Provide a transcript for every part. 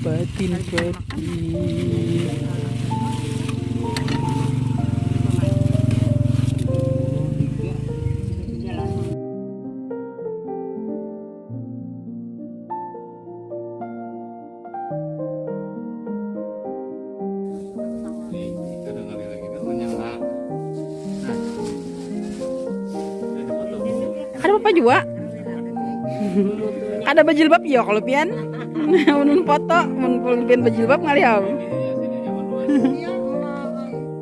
patin. Ada apa juga? Ada bajilbab ya kalau pian. Mun foto, mun pian bajilbab ngaliau.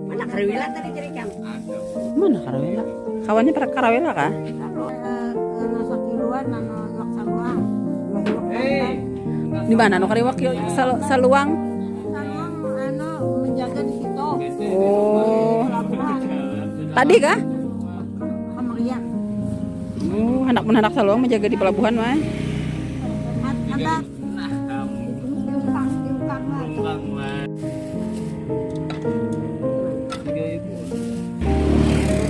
Mana karawela tadi cerita? Mana karawela? Kawannya para karawela kah? Nasa kiluan, laksaluang. Di mana no kariwak yo saluang? Saluang menjaga di situ. Oh. Tadi kah? Kamarian. Oh, anak saluang menjaga di pelabuhan mah. Ada diungkang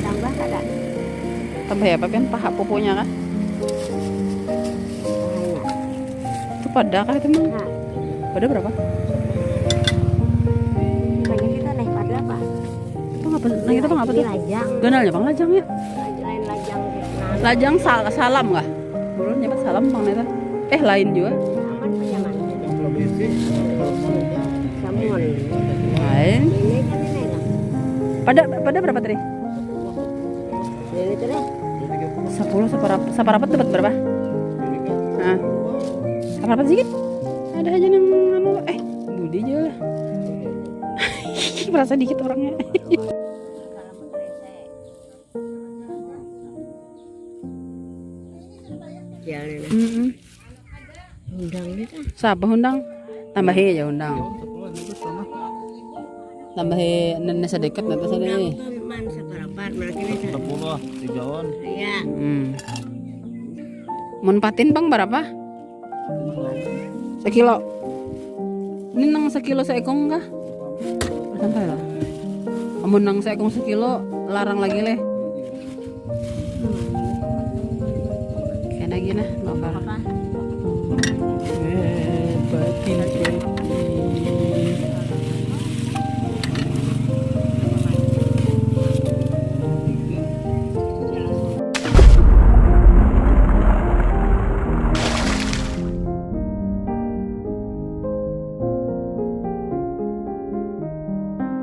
tambah ada. Tambah ya, Pian? Paha pupunya kah? Itu pada kah itu mah? Pada berapa? Banyak kita naik pada apa? Itu apa? Nah, itu apa tuh? Lajang. Ganalnya Bang lajang ya. Lain lajang. Lajang salam kah? Belum nyebut salam Bang Neta. Lain juga. Aman penyaman. Samun. Lain. Ini kan ini lah. Pada berapa tadi? Ini tuh deh. 10 separapat dapat berapa? Nah. Separapat sedikit. Ada aja yang anu Budi aja lah. Merasa dikit orangnya. Jalan. Undang nih kan. Siapa undang? Tambahin aja undang. Tambahin nenek sedekat nanti sadari. Man separapat berarti bisa. 10 3 Iya. Mun patin Bang berapa? Sekilo. Ini nang sekilo seekong kah? Santai lah. Amun nang seekong sekilo larang lagi leh. Kena gini lokal.